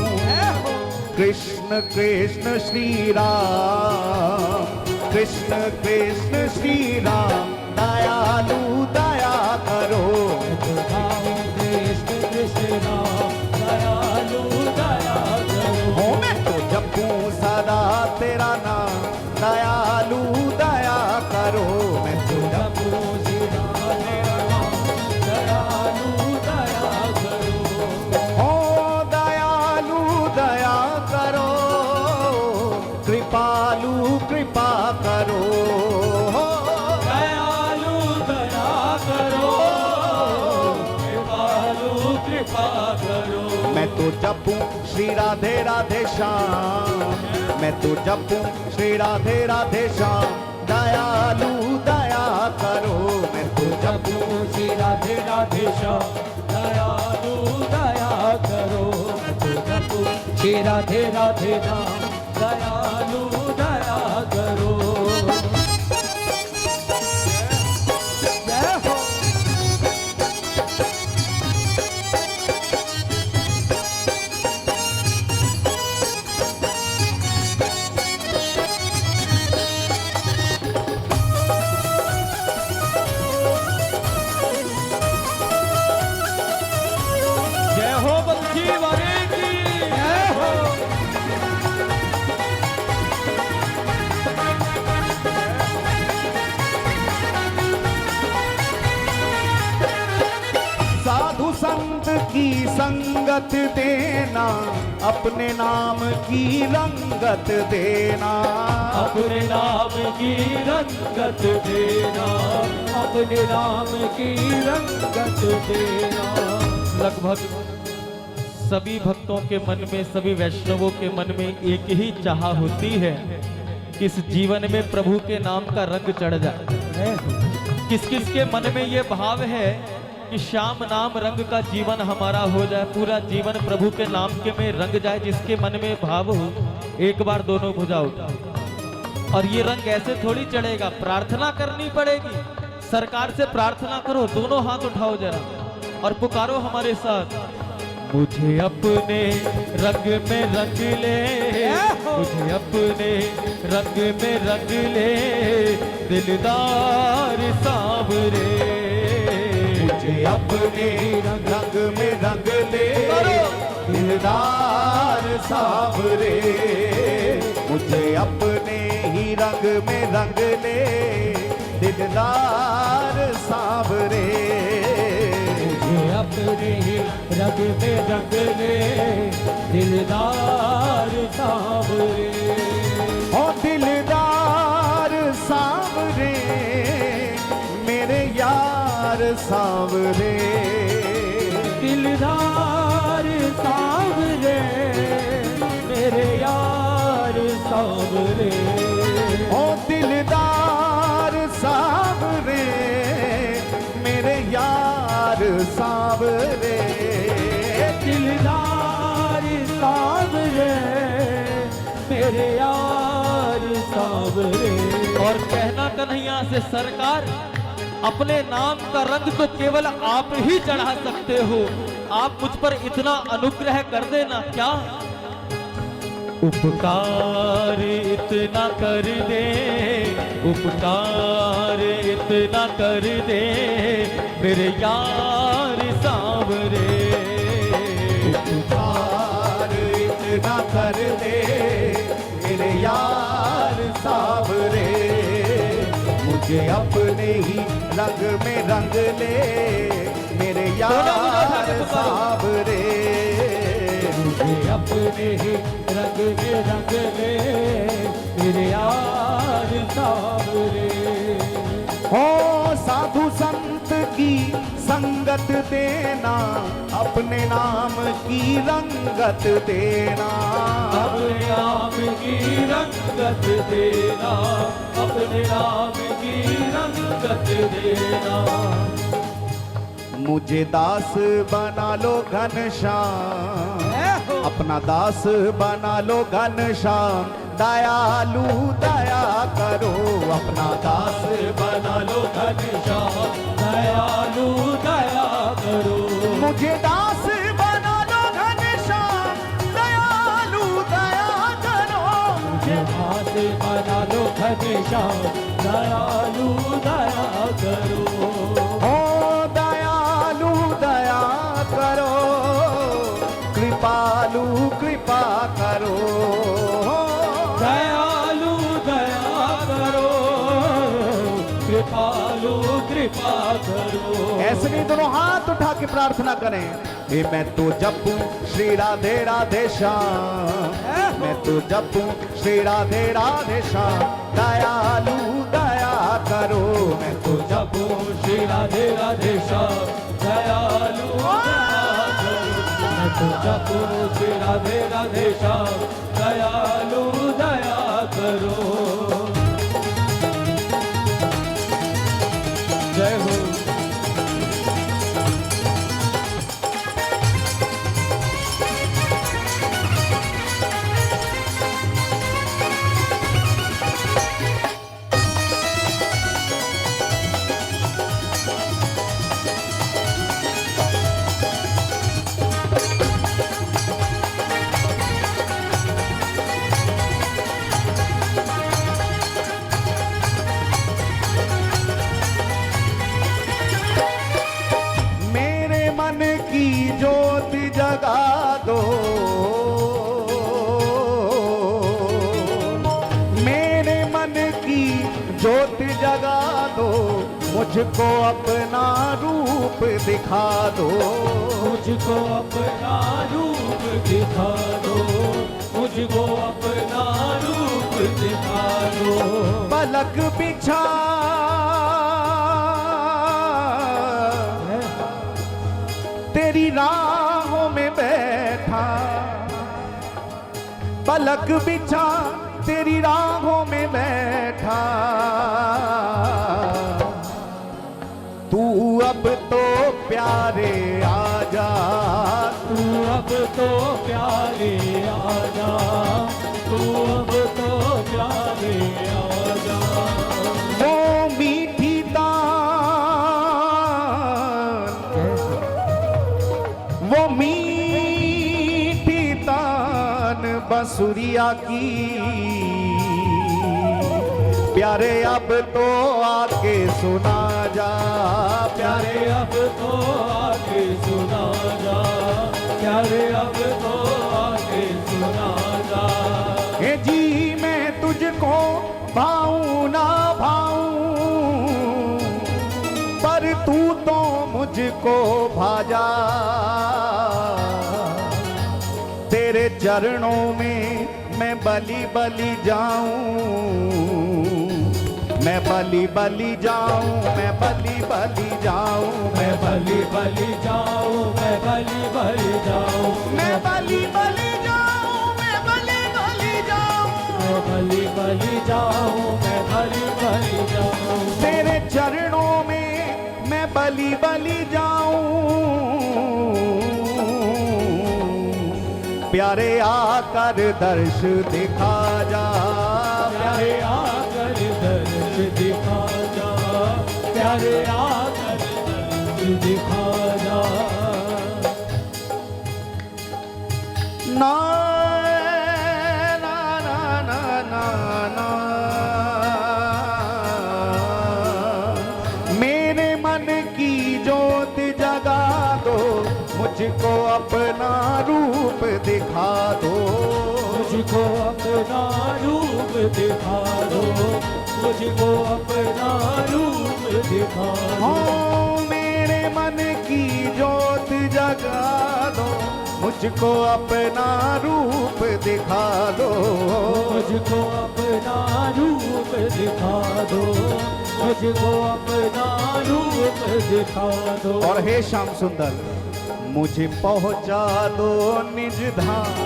कृष्ण कृष्ण श्री राम, कृष्ण कृष्ण श्री राम, दयालु दया करो मैं तो गाऊं कृष्ण कृष्ण राम, दयालु दया करो। हो मैं तो जपूं सदा तेरा नाम, दयालु दया करो मैं तो जपू सदा तेरा नाम, दयालु दया करो। हो दयालु दया करो, कृपालु कृपा करो, दयालु दया करो, कृपालु कृपा करो। मैं तो जपूं श्री राधे राधे श्याम, मैं तो जपूं श्री राधे राधे श्याम, दयालु दया करो मैं तो जपू श्री राधे राधे श्याम, दयालु दया करो। मैं तो जपू श्री राधे राधे नाम, दयालु दया करो। जय हो। जय हो बंसी वाले की जय हो। साधु संत की संगत देना, अपने नाम की रंगत देना, अपने नाम की रंगत देना, अपने नाम की रंगत देना। लगभग सभी भक्तों के मन में, सभी वैष्णवों के मन में एक ही चाह होती है कि इस जीवन में प्रभु के नाम का रंग चढ़ जाए। किस किस के मन में ये भाव है कि श्याम नाम रंग का जीवन हमारा हो जाए, पूरा जीवन प्रभु के नाम के में रंग जाए। जिसके मन में भाव हो एक बार दोनों भुजा उठाओ। और ये रंग ऐसे थोड़ी चढ़ेगा, प्रार्थना करनी पड़ेगी। सरकार से प्रार्थना करो, दोनों हाथ उठाओ जरा और पुकारो हमारे साथ, मुझे अपने रंग में रंग ले, मुझे अपने रंग में रंग ले, दिलदार सांवरे। मुझे अपने रंग में रंग ले दिलदार सांवरे, मुझे अपने ही रंग में रंग ले दिलदार सांवरे, मुझे अपने ही रंग में रंग ले दिलदार सांवरे। ओ दिलदार सांवरे मेरे यार सांवरे, दिलदार सांवरे मेरे यार सांवरे। ओ दिलदार सांवरे मेरे यार सांवरे, दिलदार सांवरे मेरे यार सांवरे। और कहना कन्हैया से सरकार, अपने नाम का रंग तो केवल आप ही चढ़ा सकते हो, आप मुझ पर इतना अनुग्रह कर देना। क्या उपकार इतना कर दे, उपकार इतना कर दे मेरे यार सांवरे, उपकार इतना कर दे मेरे यार सांवरे, मुझे अपने ही रंग में रंग ले मेरे यार सांवरे, मुझे अपने ही रंग में रंग ले मेरे यार सांवरे। हो साधु संत की संगत देना, अपने नाम की रंगत देना, अपने नाम की रंगत देना, अपने नाम की रंगत देना। मुझे दास बना लो घनश्याम, अपना दास बना लो घनश्याम, दयालु दया करो, अपना दास बना लो घनश्याम, दयालु दया करो। मुझे दास बना लो घनश्याम, दयालु दया करो, मुझे दास बना लो घनश्याम, दयालु दया करो। ओ दयालु दया करो, कृपालु कृपा करो, दयालु दया करो, कृपालु कृपा करो। ऐसे नहीं, दोनों हाथ उठा के प्रार्थना करें। हे मैं तो जपूं श्री राधे राधे श्याम, मैं तो जपूं श्री राधे राधे श्याम, दयालु दया करो, मैं तो जपो श्री राधे राधे श्याम, दयालु दया करो। मैं तो जपो श्री राधे राधे श्याम, दयालु दया करो। जय हो। मेरे मन की ज्योत जगा दो, मेरे मन की ज्योत जगा दो, मुझको अपना रूप दिखा दो, मुझको अपना रूप दिखा दो, मुझको अपना रूप दिखा दो। पलक बिछा तेरी राहों में बैठा, पलक बिछा तेरी राहों में बैठा, तू अब तो प्यारे आजा, तू अब तो प्यारे आजा, तू अब तो प्यारे आजा। वो मीठी तान, वो मीठी तान बंसुरिया की, प्यारे अब तो आके सुना जा, प्यारे अब तो आके सुना जा, प्यारे अब तो आगे सुना जा। हे जी मैं तुझको भाऊं ना भाऊं, पर तू तो मुझको भाजा। तेरे चरणों में मैं बलि बलि जाऊं, मैं बलि बलि जाऊं, मैं बलि बलि जाऊं, मैं बलि बलि जाऊं, मैं बलि बलि जाऊं, मैं बलि बलि जाऊं, मैं बलि बलि जाऊं, मैं बलि बलि जाऊं, मैं बलि बलि जाऊं। तेरे चरणों में मैं बलि बलि जाऊं। प्यारे आकर दर्श दिखा जा, प्यारे आकर दर्श दिखा जा, प्यारे आकर दर्श दिखा जा। ना ना ना ना ना ना, मेरे मन की ज्योत जगा दो, मुझको अपना रूप दिखा दो, मुझको अपना रूप दिखा दो, मुझको अपना रूप दिखा दो। हो मेरे मन की ज्योत जगा दो, मुझको अपना रूप दिखा दो, मुझको अपना रूप दिखा दो, मुझको अपना रूप दिखा दो। और हे श्याम सुंदर मुझे पहुंचा दो निज धाम,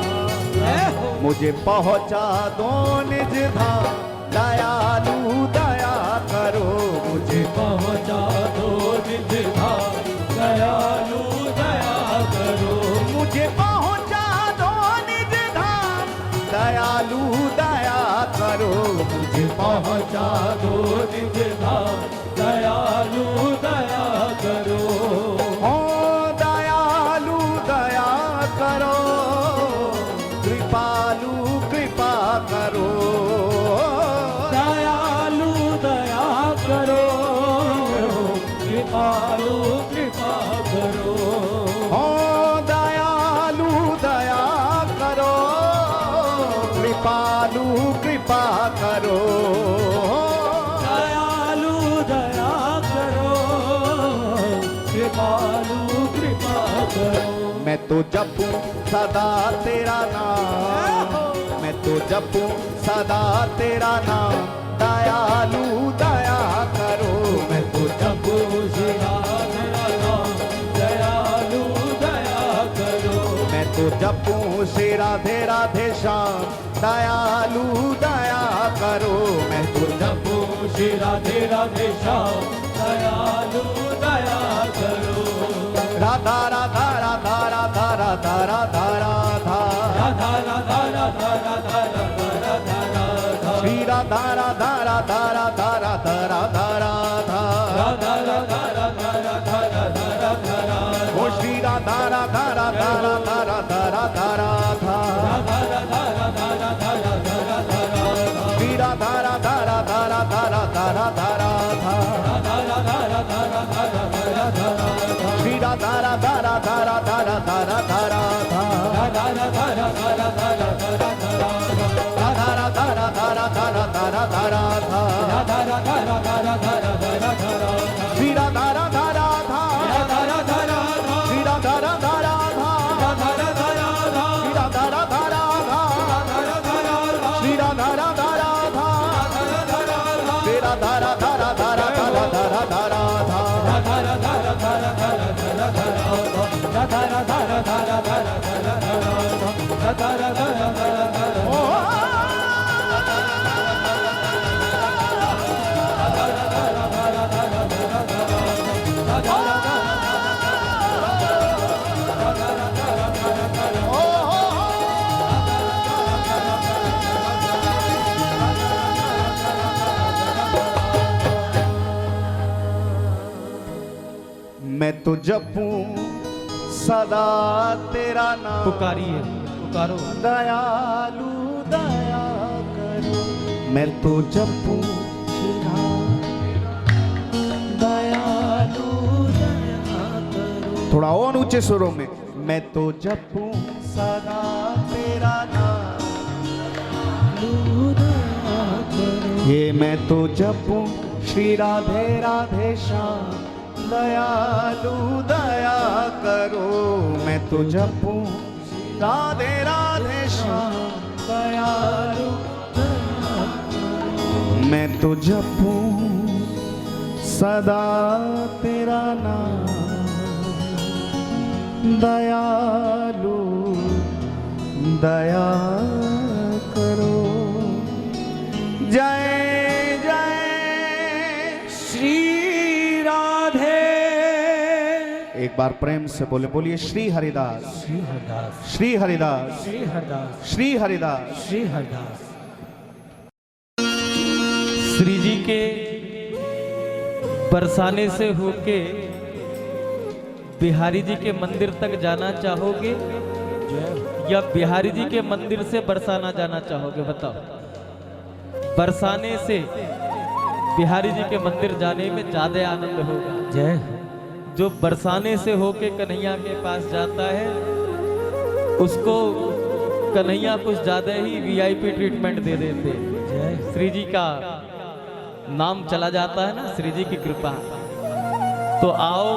मुझे पहुंचा दो निज धाम। दयालु दया करो, मुझे पहुंचा दो निज धाम, दयालु दया करो। मुझे पहुंचा दो निज धाम, दयालु दया करो, मुझे पहुंचा दो निज धाम, दयालु दया करो। ओ दयालु दया करो, कृपालु कृपा करो, दयालु दया करो, कृपालु कृपा करो। ओ दयालु दया करो, कृपालु कृपा करो, दयालु दया करो, कृपालु कृपा करो। मैं तो जपूं सदा तेरा नाम, मैं तो जपूं सदा तेरा नाम। दयालु दया करो, मैं तो जपू सदा तेरा नाम, दयालु दया करो। मैं तो जपूं श्री राधे राधे श्याम। दयालु दया करो, मैं तो जपू श्री राधे राधे श्याम, दयालु दया करो। राधा राधा राधा राधा राधा राधा राधा राधा राधा राधा राधा राधा राधा राधा। श्री राधा राधा राधा राधा राधा राधा राधा राधा राधा राधा राधा राधा राधा राधा। ओ श्री राधा राधा राधा राधा राधा राधा राधा राधा राधा राधा राधा राधा राधा राधा। श्री राधा राधा राधा राधा राधा राधा राधा राधा राधा राधा राधा राधा राधा राधा। श्री राधा राधा राधा राधा राधा राधा राधा राधा राधा राधा राधा राधा राधा राधा। राधा राधा राधा राधा राधा राधा राधा राधा राधा राधा राधा राधा राधा राधा। श्री राधा राधा राधा राधा राधा राधा। श्री राधा राधा राधा राधा राधा राधा। श्री राधा राधा राधा राधा राधा राधा। श्री राधा राधा राधा राधा राधा राधा। श्री राधा राधा राधा राधा राधा राधा राधा राधा राधा राधा राधा राधा राधा राधा। राधा राधा राधा राधा राधा राधा राधा। राधा राधा राधा राधा राधा। ओ मैं तो जपूं सदा तेरा नाम। पुकारिए, पुकारो। दयालु दया करो, मैं तो जपूं दयालु दया करो। थोड़ा और ऊंचे सुरों में। मैं तो जपूं सदा तेरा नाम, ये मैं तो जपूं श्री राधे राधे श्याम, दयालु दया करो। मैं तो जपूं राधे राधे श्याम, दयालु दया करो। मैं तो जपूं सदा तेरा नाम, दयालु दया करो। जय जय श्री राधे। एक बार प्रेम से बोले, बोलिए श्री हरिदास, श्री हरदास, श्री हरिदास, श्री हरदास, श्री हरिदास। श्री हरदास। श्री जी के बरसाने से होके बिहारी जी के मंदिर तक जाना चाहोगे या बिहारी जी के मंदिर से बरसाना जाना चाहोगे? बताओ। बरसाने से बिहारी जी के मंदिर जाने में ज्यादा आनंद होगा। जय। जो बरसाने से होके कन्हैया के पास जाता है उसको कन्हैया कुछ ज्यादा ही वीआईपी ट्रीटमेंट दे देते। जय। श्री जी का नाम चला जाता है ना, श्री जी की कृपा। तो आओ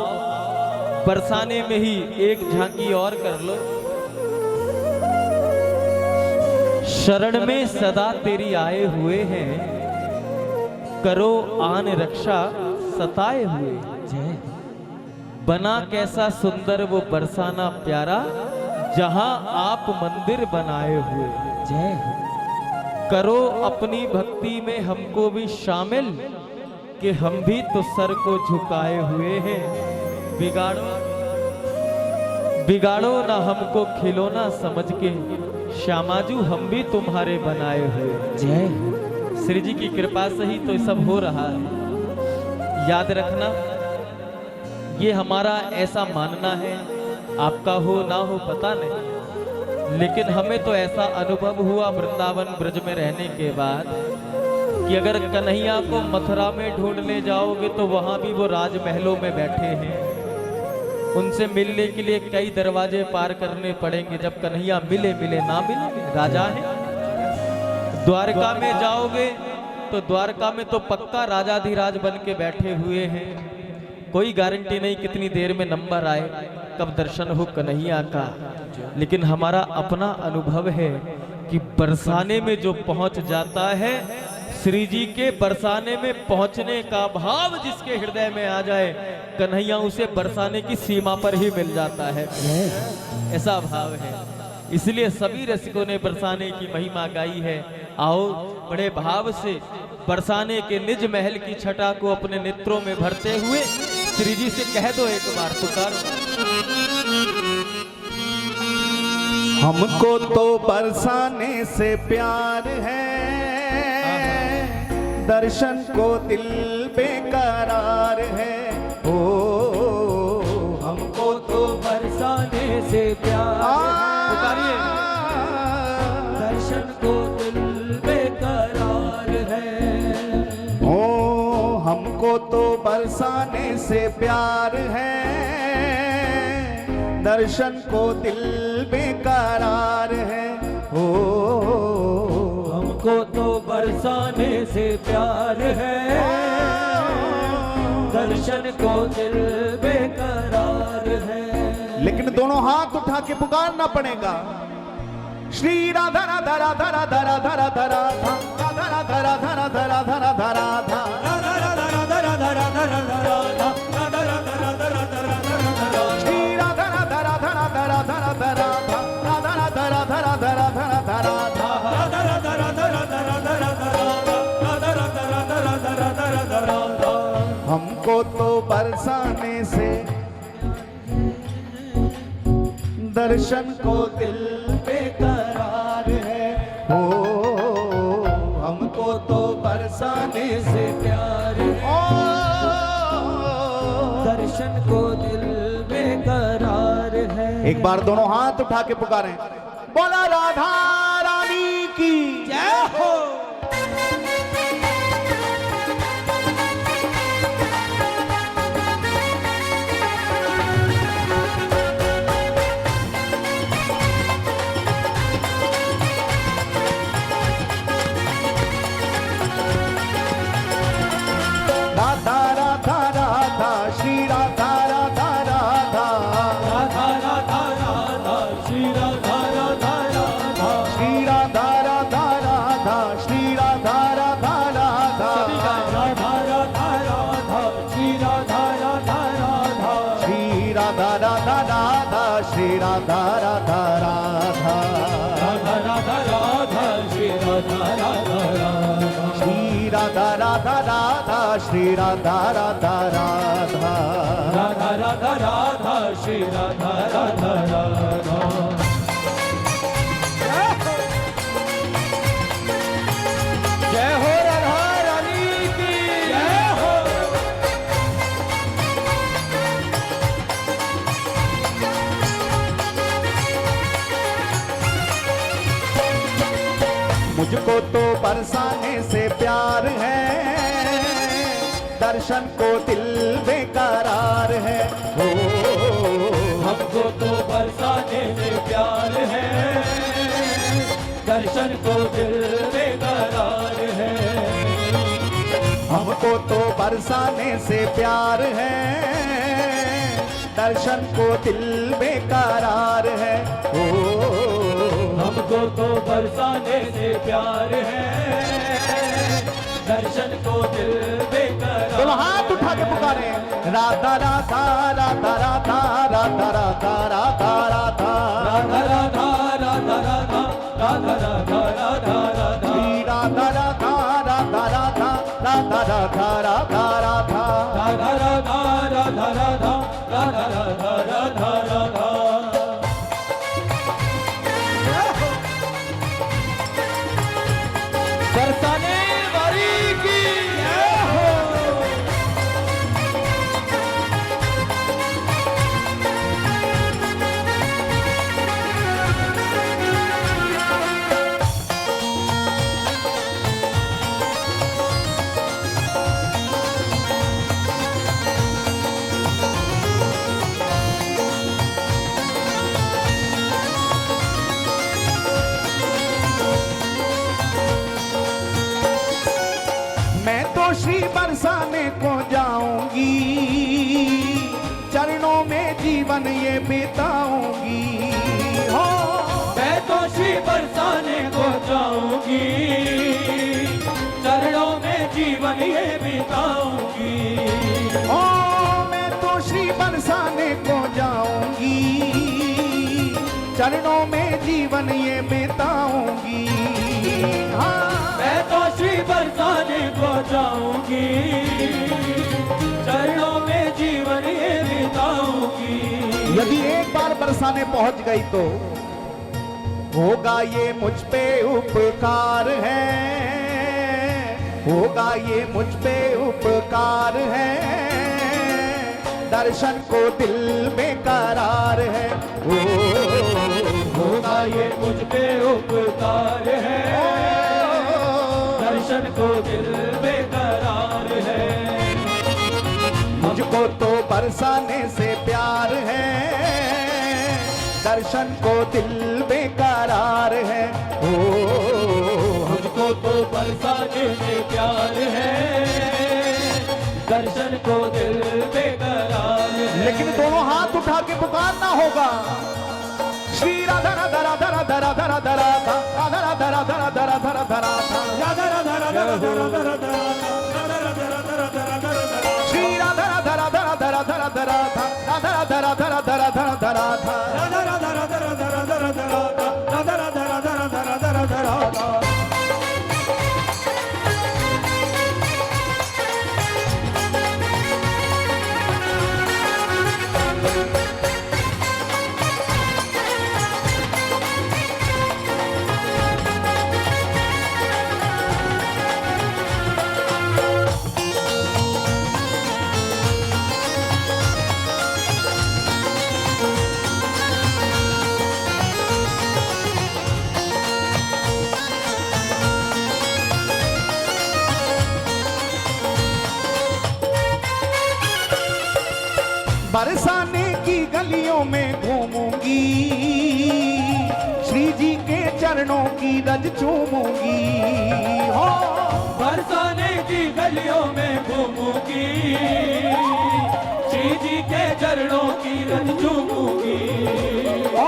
बरसाने में ही एक झांकी और कर लो। शरण में सदा तेरी आए हुए हैं, करो आन रक्षा सताए हुए। जय। बना कैसा सुंदर वो बरसाना प्यारा, जहां आप मंदिर बनाए हुए। जय। करो अपनी भक्ति में हमको भी शामिल, कि हम भी तो सर को झुकाए हुए हैं। बिगाड़ो ना हमको खिलौना समझ के, श्यामाजू हम भी तुम्हारे बनाए हुए। जय। श्री जी की कृपा से ही तो सब हो रहा है। याद रखना, ये हमारा ऐसा मानना है, आपका हो ना हो पता नहीं, लेकिन हमें तो ऐसा अनुभव हुआ वृंदावन ब्रज में रहने के बाद कि अगर कन्हैया को मथुरा में ढूंढने जाओगे तो वहां भी वो राजमहलों में बैठे हैं। उनसे मिलने के लिए कई दरवाजे पार करने पड़ेंगे। जब कन्हैया मिले मिले ना मिले, राजा है। द्वारका में जाओगे तो द्वारका में तो पक्का राजाधिराज बन के बैठे हुए हैं। कोई गारंटी नहीं कितनी देर में नंबर आए, कब दर्शन हो कन्हैया का। लेकिन हमारा अपना अनुभव है कि बरसाने में जो पहुंच जाता है, श्री जी के बरसाने में पहुंचने का भाव जिसके हृदय में आ जाए, कन्हैया उसे बरसाने की सीमा पर ही मिल जाता है। ऐसा भाव है। इसलिए सभी रसिकों ने बरसाने की महिमा गाई है। आओ बड़े भाव से बरसाने के निज महल की छटा को अपने नेत्रों में भरते हुए श्री जी से कह दो एक बार, पुकारो। हमको तो बरसाने से प्यार है, दर्शन को दिल बेकरार है। ओ हमको तो बरसाने से प्यार है, पुकारिए। दर्शन को दिल बेकरार है। ओ हमको तो बरसाने से प्यार है, दर्शन को दिल बेकरार है। ओ हमको तो बरसाने से प्यार है, दर्शन को दिल बेकरार है। लेकिन दोनों हाथ उठा के पुकारना पड़ेगा। श्री राधा राधा राधा राधा राधा राधा राधा राधा राधा राधा राधा राधा राधा राधा श्री राधा राधा राधा राधा राधा राधा राधा राधा राधा राधा राधा राधा राधा राधा। हमको तो बरसाने से दर्शन को दिल बेकरार है। हो हमको तो बरसाने से प्यार है, दर्शन को दिल बेकरार है। एक बार दोनों हाथ उठा के पुकारें, बोला राधा रानी की जय हो। श्री राधा राधा राधा श्री राधा राधा राधा श्री राधा राधा राधा राधा राधा राधा श्री राधा राधा राधा श्री राधा राधा राधा श्री राधा राधा राधा राधा राधा राधा श्री राधा राधा राधा श्री राधा राधा राधा श्री राधा राधा राधा राधा राधा राधा श्री राधा राधा राधा जय हो राधा रानी की जय हो मुझको तो बरसाने से प्यार है, दर्शन को दिल बेकरार है। हो हमको तो बरसाने से प्यार है, दर्शन को दिल बेकरार है। हमको तो बरसाने से प्यार है, दर्शन को दिल बेकरार है। हो हमको तो बरसाने से प्यार है, दर्शन को दिल बेकरार। दोनों हाथ उठा के पुकारे राधा राधा राधा राधा राधा राधा राधा राधा राधा राधा राधा राधा राधा राधा राधा राधा श्री राधा राधा राधा राधा राधा राधा राधा राधा राधा राधा राधा राधा राधा राधा राधा राधा बरसाने वाली की जय हो। मैं तो श्री बरसाने को जाऊंगी, चरणों में जीवन ये बिताऊंगी। हो मैं तो श्री बरसाने को जाऊंगी, चरणों में जीवन ये बिताऊंगी। ओ मैं तो श्री बरसाने को जाऊंगी, चरणों में जीवन ये बिताऊंगी। हाँ मैं तो श्री बरसाने को जाऊंगी, चरणों में जीवन ये बिताऊंगी। यदि एक बार बरसाने पहुंच गई तो होगा ये मुझ पे उपकार है, होगा ये मुझ पे उपकार है। दर्शन को दिल में करार है। ओ होगा ये मुझ पे उपकार है, दर्शन को दिल बेकरार है। मुझको तो बरसाने से प्यार है, दर्शन को दिल बेकरार है। ओ मुझको तो बरसाने से प्यार है, दर्शन को दिल बेकरार है। लेकिन दोनों हाथ उठा के पुकारना होगा। श्री राधा राधा राधा राधा राधा राधा राधा राधा राधा राधा राधा राधा राधा राधा श्री राधा राधा राधा राधा राधा राधा राधा राधा राधा राधा राधा राधा राधा राधा बरसाने की गलियों में घूमूंगी, श्री जी के चरणों की रज चूमूंगी। हो बरसाने की गलियों में घूमूंगी, श्री जी के चरणों की रज चूमूंगी। ओ